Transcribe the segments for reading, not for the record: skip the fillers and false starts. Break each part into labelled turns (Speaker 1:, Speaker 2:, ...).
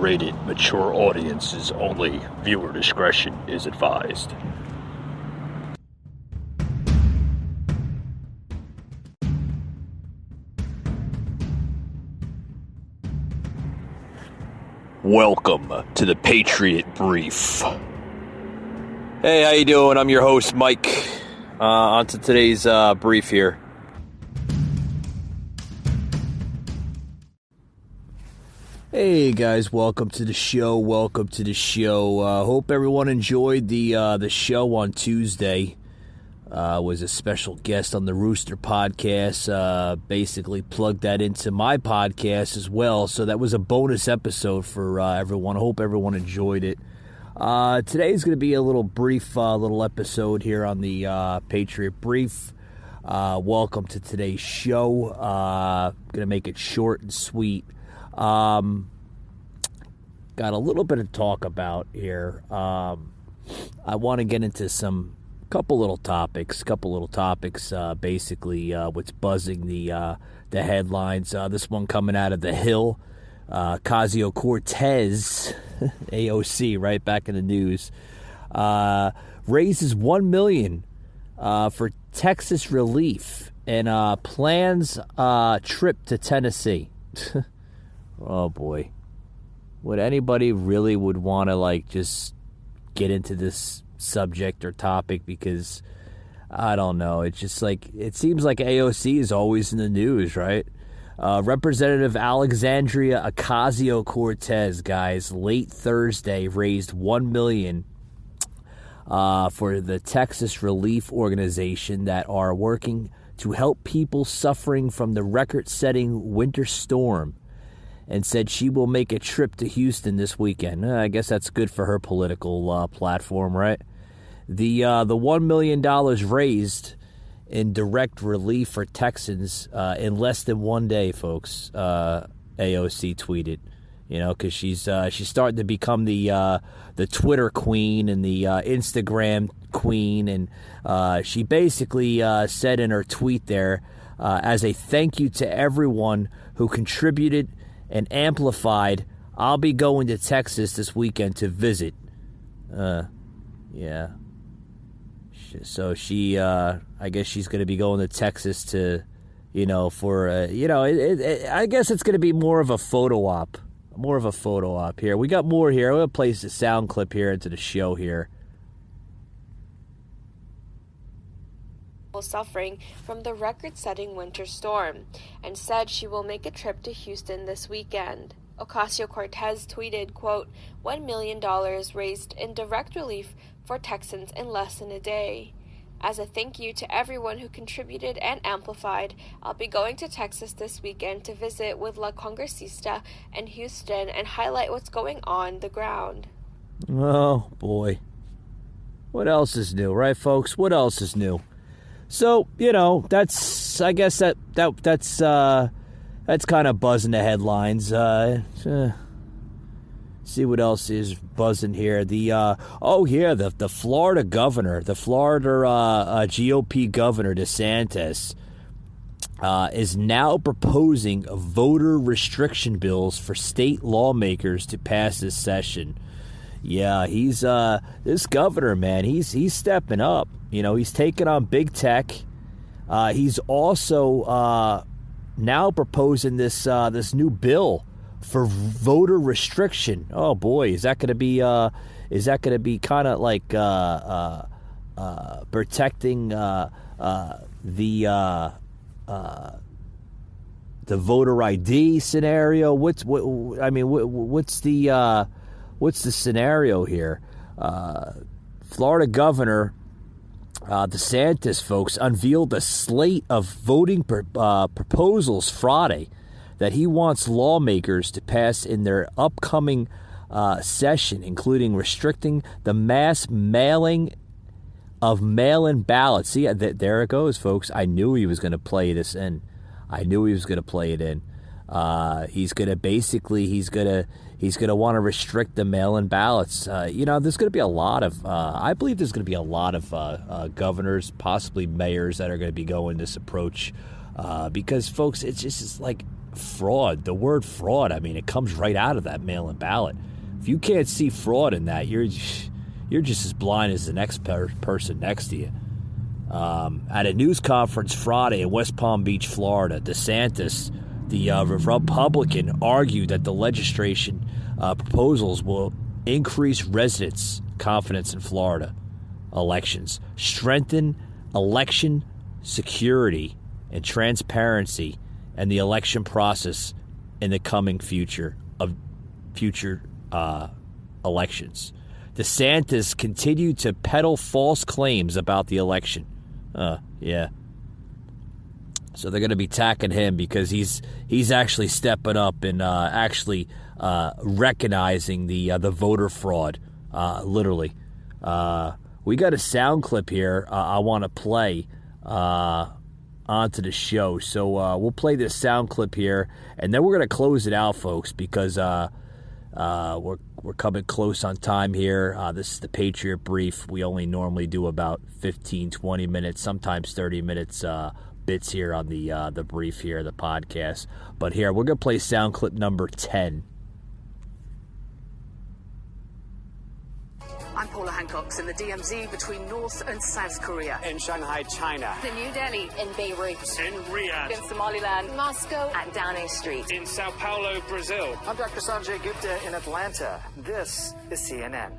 Speaker 1: rated mature audiences only. Viewer discretion is advised. Welcome to the Patriot Brief. Hey, how you doing? I'm your host, Mike. On to today's brief here. Hey guys, welcome to the show. Hope everyone enjoyed the show on Tuesday. Was a special guest on the Rooster podcast. Basically plugged that into my podcast as well. So that was a bonus episode for everyone. Hope everyone enjoyed it. Today is going to be a little brief little episode here on the Patriot Brief. Welcome to today's show. Going to make it short and sweet. Got a little bit of talk about here. I want to get into couple little topics. Basically, what's buzzing the headlines. This one coming out of the Hill. Ocasio-Cortez, AOC, right back in the news, raises $1 million for Texas relief and plans trip to Tennessee. Oh boy, would anybody really would want to just get into this subject or topic? Because I don't know. It's just it seems like AOC is always in the news, right? Representative Alexandria Ocasio-Cortez, guys, late Thursday raised $1 million for the Texas Relief Organization that are working to help people suffering from the record-setting winter storm, and said she will make a trip to Houston this weekend. I guess that's good for her political platform, right? The $1 million raised in direct relief for Texans in less than 1 day, folks. AOC tweeted, because she's starting to become the Twitter queen and the Instagram queen, and she basically said in her tweet there, as a thank you to everyone who contributed and amplified, I'll be going to Texas this weekend to visit. Yeah. So she, I guess she's going to be going to Texas to, for, I guess it's going to be more of a photo op here. We got more here. I'm going to place the sound clip here into the show here.
Speaker 2: Suffering from the record-setting winter storm, and said she will make a trip to Houston this weekend. Ocasio-Cortez tweeted, quote, $1 million raised in direct relief for Texans in less than a day. As a thank you to everyone who contributed and amplified, I'll be going to Texas this weekend to visit with La Congresista in Houston and highlight what's going on the ground.
Speaker 1: Oh, boy. What else is new, right, folks? What else is new? So, I guess that's kind of buzzing the headlines. See what else is buzzing here. The Florida governor, the Florida GOP governor Desantis, is now proposing voter restriction bills for state lawmakers to pass this session. Yeah, he's this governor, man. He's stepping up. He's taking on big tech. He's also now proposing this new bill for voter restriction. Oh boy, is that going to be kind of like protecting the voter ID scenario? What's the scenario here? Florida Governor Desantis, folks, unveiled a slate of voting proposals Friday that he wants lawmakers to pass in their upcoming session, including restricting the mass mailing of mail-in ballots. See, there it goes, folks. I knew he was going to play this in. He's going to want to restrict the mail-in ballots. There's going to be a lot of, I believe there's going to be a lot of governors, possibly mayors, that are going to be going this approach. Because, folks, it's just like, fraud. The word fraud, I mean, it comes right out of that mail-in ballot. If you can't see fraud in that, you're just as blind as the next person next to you. At a news conference Friday in West Palm Beach, Florida, Desantis, the Republican, argued that the legislation proposals will increase residents' confidence in Florida elections, strengthen election security and transparency, and the election process in the coming future elections. DeSantis continued to peddle false claims about the election. Yeah. So they're going to be attacking him because he's actually stepping up and actually recognizing the voter fraud. Literally, we got a sound clip here. I want to play onto the show. So we'll play this sound clip here, and then we're going to close it out, folks, because we're coming close on time here. This is the Patriot Brief. We only normally do about 15, 20 minutes, sometimes 30 minutes bits here on the brief here, the podcast. But here, we're going to play sound clip number 10.
Speaker 3: I'm Paula Hancock's in the DMZ between North and South Korea.
Speaker 4: In Shanghai, China.
Speaker 3: In New Delhi.
Speaker 5: In Beirut.
Speaker 4: In Riyadh.
Speaker 3: In Somaliland.
Speaker 5: Moscow. At Downing Street.
Speaker 4: In Sao Paulo, Brazil.
Speaker 6: I'm Dr. Sanjay Gupta in Atlanta. This is CNN.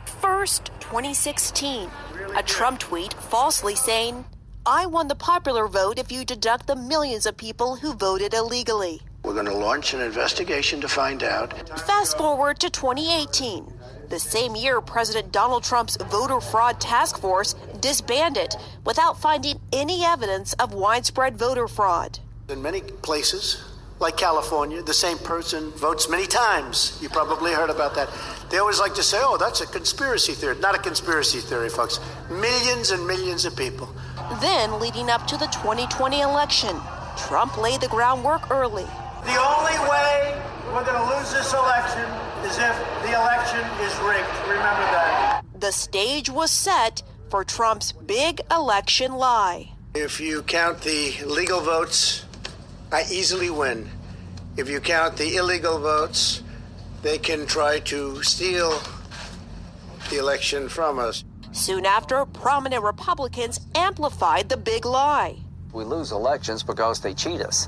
Speaker 7: First, 2016. A Trump tweet falsely saying, "I won the popular vote if you deduct the millions of people who voted illegally."
Speaker 8: We're going to launch an investigation to find out.
Speaker 7: Fast forward to 2018. The same year, President Donald Trump's voter fraud task force disbanded without finding any evidence of widespread voter fraud.
Speaker 8: In many places, like California, the same person votes many times. You probably heard about that. They always like to say, oh, that's a conspiracy theory. Not a conspiracy theory, folks. Millions and millions of people.
Speaker 7: Then, leading up to the 2020 election, Trump laid the groundwork early.
Speaker 8: The only way we're going to lose this election is if the election is rigged. Remember that.
Speaker 7: The stage was set for Trump's big election lie.
Speaker 8: If you count the legal votes, I easily win. If you count the illegal votes, they can try to steal the election from us.
Speaker 7: Soon after, prominent Republicans amplified the big lie.
Speaker 6: We lose elections because they cheat us.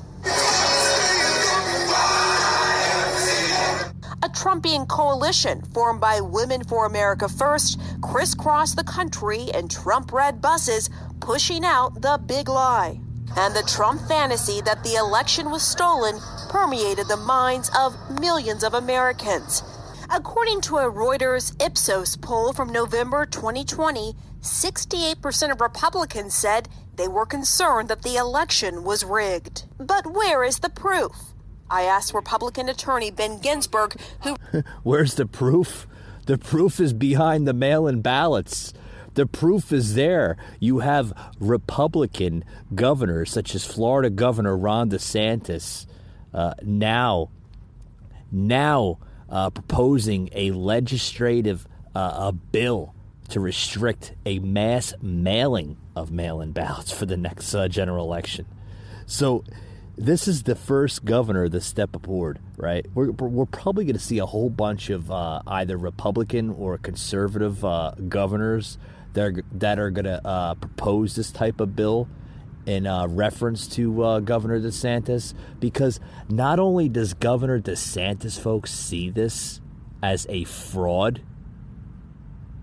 Speaker 7: A Trumpian coalition formed by Women for America First crisscrossed the country in Trump-red buses, pushing out the big lie. And the Trump fantasy that the election was stolen permeated the minds of millions of Americans. According to a Reuters Ipsos poll from November 2020, 68% of Republicans said they were concerned that the election was rigged. But where is the proof? I asked Republican attorney Ben Ginsburg, who...
Speaker 1: Where's the proof? The proof is behind the mail-in ballots. The proof is there. You have Republican governors, such as Florida Governor Ron DeSantis, now proposing a legislative bill to restrict a mass mailing of mail-in ballots for the next general election. So this is the first governor to step aboard, right? We're probably going to see a whole bunch of either Republican or conservative governors that are going to propose this type of bill in reference to Governor DeSantis, because not only does Governor DeSantis, folks, see this as a fraud,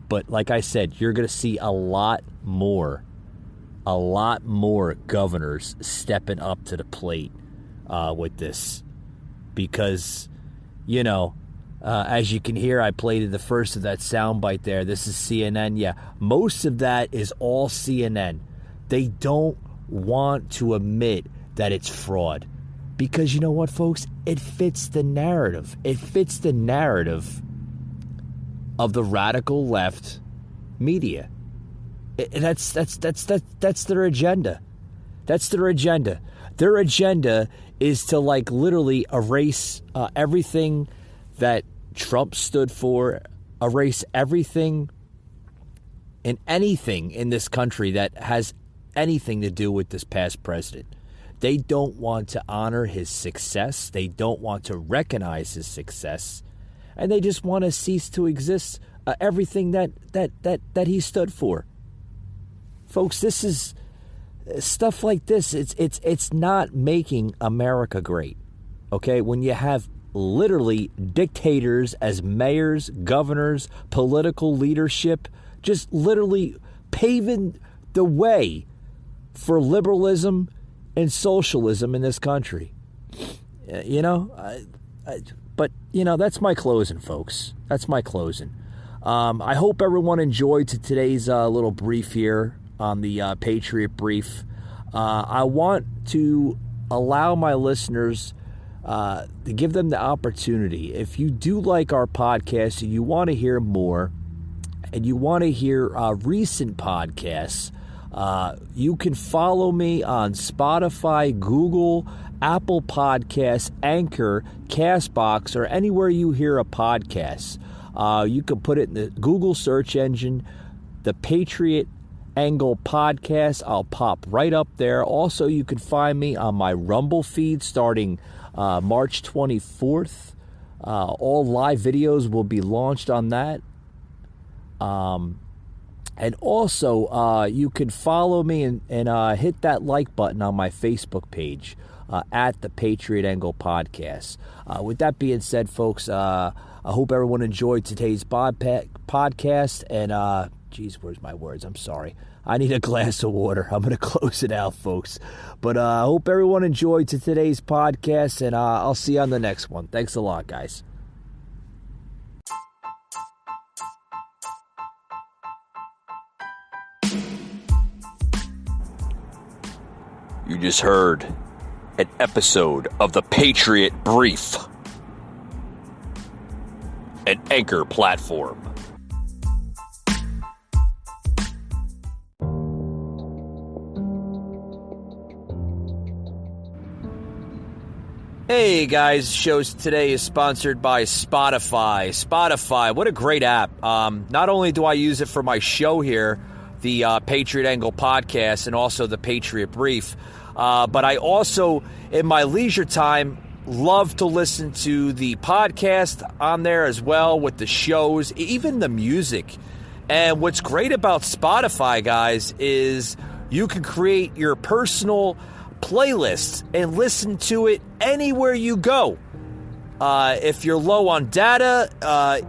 Speaker 1: but like I said, you're going to see a lot more governors stepping up to the plate with this, because, you know, as you can hear, I played the first of that soundbite there. This is CNN. Yeah, most of that is all CNN. They don't want to admit that it's fraud, because you know what, folks? It fits the narrative. It fits the narrative of the radical left media. That's their agenda. That's their agenda. Their agenda is to, like, literally erase everything that Trump stood for, erase everything and anything in this country that has anything to do with this past president. They don't want to honor his success. They don't want to recognize his success. And they just want to cease to exist, everything that he stood for. Folks, this is stuff like this. It's not making America great. Okay? When you have literally dictators as mayors, governors, political leadership, just literally paving the way for liberalism and socialism in this country. You know, but, you know, that's my closing, folks. That's my closing. I hope everyone enjoyed today's little brief here on the Patriot Brief. I want to allow my listeners to give them the opportunity. If you do like our podcast and you want to hear more and you want to hear recent podcasts, you can follow me on Spotify, Google, Apple Podcasts, Anchor, Castbox, or anywhere you hear a podcast. You can put it in the Google search engine, the Patriot Angle Podcast. I'll pop right up there. Also, you can find me on my Rumble feed starting March 24th. All live videos will be launched on that. And also, you can follow me and hit that like button on my Facebook page at the Patriot Angle Podcast. With that being said, folks, I hope everyone enjoyed today's podcast. And, geez, where's my words? I'm sorry. I need a glass of water. I'm going to close it out, folks. But I hope everyone enjoyed today's podcast, and I'll see you on the next one. Thanks a lot, guys. You just heard an episode of the Patriot Brief, an Anchor platform. Hey guys, shows today is sponsored by Spotify. Spotify, what a great app. Not only do I use it for my show here, the Patriot Angle Podcast, and also the Patriot Brief, but I also, in my leisure time, love to listen to the podcast on there as well, with the shows, even the music. And what's great about Spotify, guys, is you can create your personal playlist and listen to it anywhere you go. If you're low on data,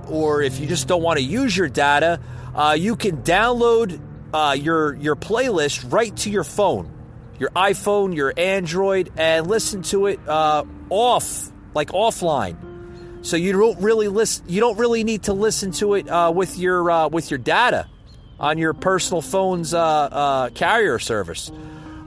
Speaker 1: or if you just don't want to use your data, you can download your playlist right to your phone, your iPhone, your Android, and listen to it offline. So you don't really need to listen to it with your data on your personal phone's carrier service.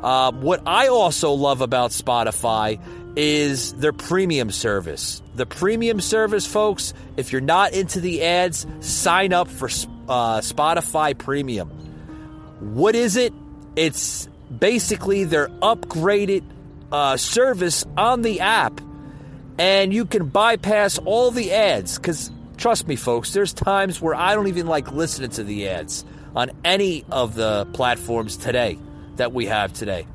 Speaker 1: What I also love about Spotify is their premium service. The premium service, folks, if you're not into the ads, sign up for Spotify Premium. What is it? It's basically their upgraded service on the app, and you can bypass all the ads, because trust me, folks, there's times where I don't even like listening to the ads on any of the platforms today that we have today.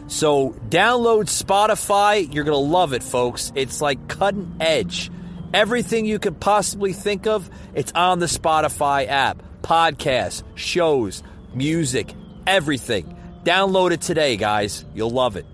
Speaker 1: So download Spotify. You're going to love it, folks. It's like cutting edge. Everything you could possibly think of, it's on the Spotify app. Podcasts, shows, music, everything. Download it today, guys. You'll love it.